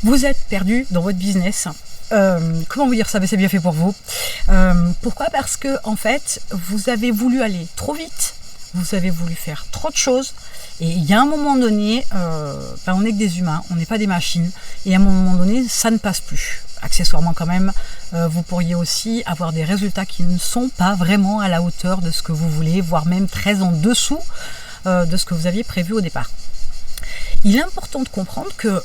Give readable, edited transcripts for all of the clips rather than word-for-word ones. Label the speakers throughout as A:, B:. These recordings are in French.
A: Vous êtes perdu dans votre business. Comment vous dire ça? Mais c'est bien fait pour vous. Pourquoi? Parce que en fait, vous avez voulu aller trop vite, vous avez voulu faire trop de choses, et il y a un moment donné, on n'est que des humains, on n'est pas des machines, et à un moment donné, ça ne passe plus. Accessoirement quand même, vous pourriez aussi avoir des résultats qui ne sont pas vraiment à la hauteur de ce que vous voulez, voire même très en dessous de ce que vous aviez prévu au départ. Il est important de comprendre que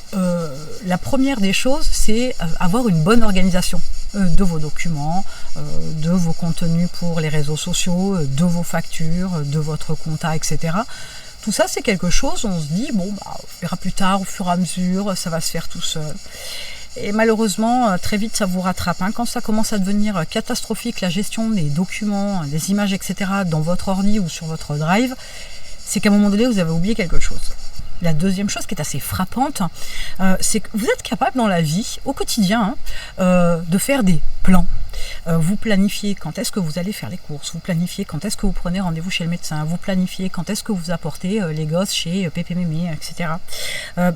A: la première des choses, c'est avoir une bonne organisation de vos documents, de vos contenus pour les réseaux sociaux, de vos factures, de votre compta, etc. Tout ça, c'est quelque chose, on se dit, on verra plus tard, au fur et à mesure, ça va se faire tout seul. Et malheureusement, très vite, ça vous rattrape. Quand ça commence à devenir catastrophique, la gestion des documents, des images, etc., dans votre ordi ou sur votre drive, c'est qu'à un moment donné, vous avez oublié quelque chose. La deuxième chose qui est assez frappante, c'est que vous êtes capable dans la vie, au quotidien, de faire des plans. Vous planifiez quand est-ce que vous allez faire les courses, vous planifiez quand est-ce que vous prenez rendez-vous chez le médecin, vous planifiez quand est-ce que vous apportez les gosses chez Pépé Mémé, etc.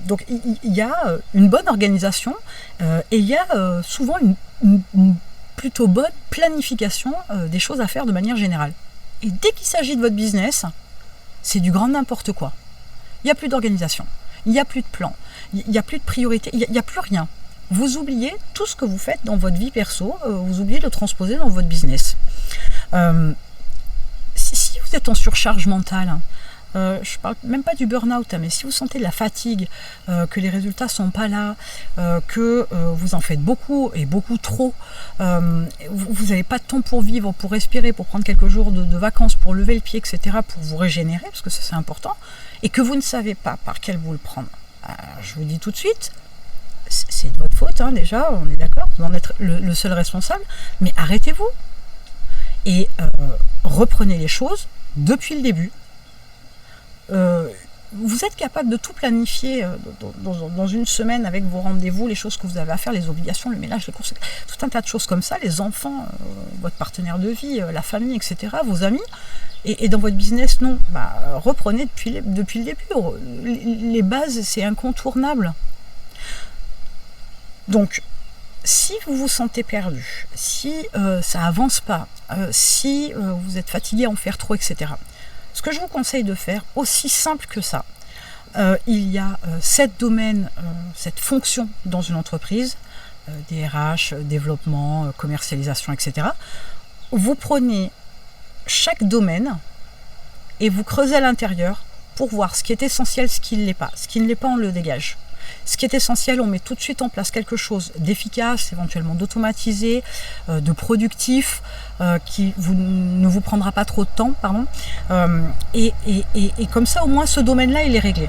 A: Donc il y a une bonne organisation et il y a souvent une plutôt bonne planification des choses à faire de manière générale. Et dès qu'il s'agit de votre business, c'est du grand n'importe quoi. Il n'y a plus d'organisation, il n'y a plus de plan, il n'y a plus de priorité, il n'y a plus rien. Vous oubliez tout ce que vous faites dans votre vie perso, vous oubliez de le transposer dans votre business. Si vous êtes en surcharge mentale, je ne parle même pas du burn-out, mais si vous sentez de la fatigue, que les résultats ne sont pas là, que vous en faites beaucoup et beaucoup trop, vous n'avez pas de temps pour vivre, pour respirer, pour prendre quelques jours de vacances, pour lever le pied, etc., pour vous régénérer, parce que ça c'est important, et que vous ne savez pas par quel bout le prendre, je vous dis tout de suite, c'est de votre faute, déjà, on est d'accord, vous en êtes le seul responsable, mais arrêtez-vous et reprenez les choses depuis le début. Vous êtes capable de tout planifier dans une semaine avec vos rendez-vous, les choses que vous avez à faire, les obligations, le ménage, les courses, tout un tas de choses comme ça, les enfants, votre partenaire de vie, la famille, etc., vos amis. Et dans votre business, non. Reprenez depuis le début. Les bases, c'est incontournable. Donc, si vous vous sentez perdu, si ça avance pas, si vous êtes fatigué à en faire trop, etc., ce que je vous conseille de faire, aussi simple que ça, il y a 7 domaines, 7 fonctions dans une entreprise, DRH, développement, commercialisation, etc. Vous prenez chaque domaine et vous creusez à l'intérieur pour voir ce qui est essentiel, ce qui ne l'est pas. Ce qui ne l'est pas, on le dégage. Ce qui est essentiel, on met tout de suite en place quelque chose d'efficace, éventuellement d'automatisé, de productif, qui ne vous prendra pas trop de temps, et comme ça, au moins, ce domaine-là, il est réglé.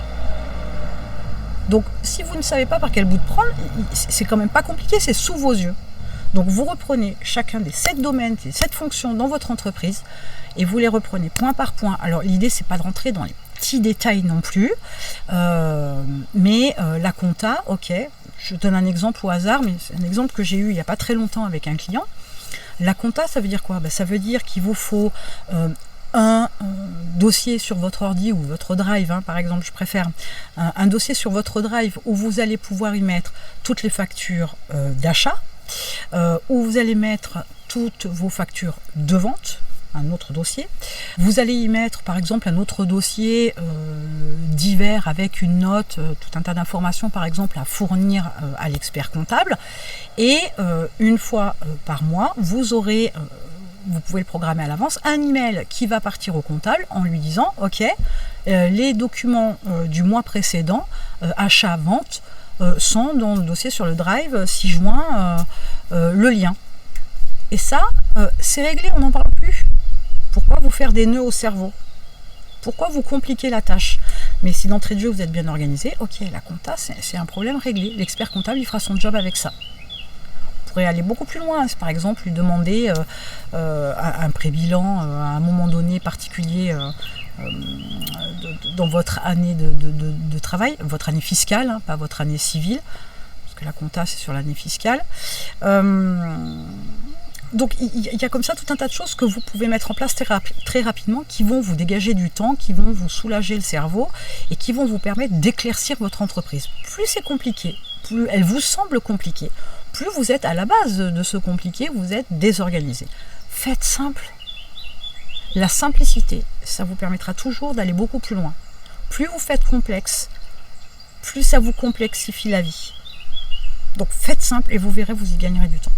A: Donc, si vous ne savez pas par quel bout de prendre, c'est quand même pas compliqué, c'est sous vos yeux. Donc, vous reprenez chacun des 7 domaines, des 7 fonctions dans votre entreprise, et vous les reprenez point par point. Alors, l'idée, c'est pas de rentrer dans les petits détails non plus, mais la compta, ok, je donne un exemple au hasard, mais c'est un exemple que j'ai eu il n'y a pas très longtemps avec un client. La compta, ça veut dire quoi? Ça veut dire qu'il vous faut un dossier sur votre ordi ou votre drive, par exemple, je préfère un dossier sur votre drive où vous allez pouvoir y mettre toutes les factures d'achat, où vous allez mettre toutes vos factures de vente, un autre dossier. Vous allez y mettre par exemple un autre dossier divers avec une note, tout un tas d'informations par exemple à fournir à l'expert comptable, et une fois par mois vous aurez, vous pouvez le programmer à l'avance, un email qui va partir au comptable en lui disant ok, les documents du mois précédent, achat-vente, sont dans le dossier sur le drive 6 juin, le lien. Et ça, c'est réglé, on n'en parle plus. Pourquoi vous faire des nœuds au cerveau? Pourquoi vous compliquer la tâche? Mais si d'entrée de jeu vous êtes bien organisé, ok, la compta c'est un problème réglé. L'expert comptable il fera son job avec ça. Vous pourrez aller beaucoup plus loin, par exemple lui demander un pré-bilan à un moment donné particulier dans votre année de travail, votre année fiscale, pas votre année civile, parce que la compta c'est sur l'année fiscale. Donc il y a comme ça tout un tas de choses que vous pouvez mettre en place très rapidement, qui vont vous dégager du temps, qui vont vous soulager le cerveau et qui vont vous permettre d'éclaircir votre entreprise. Plus c'est compliqué, plus elle vous semble compliquée, plus vous êtes à la base de ce compliqué, vous êtes désorganisé. Faites simple. La simplicité, ça vous permettra toujours d'aller beaucoup plus loin. Plus vous faites complexe, plus ça vous complexifie la vie. Donc faites simple et vous verrez, vous y gagnerez du temps.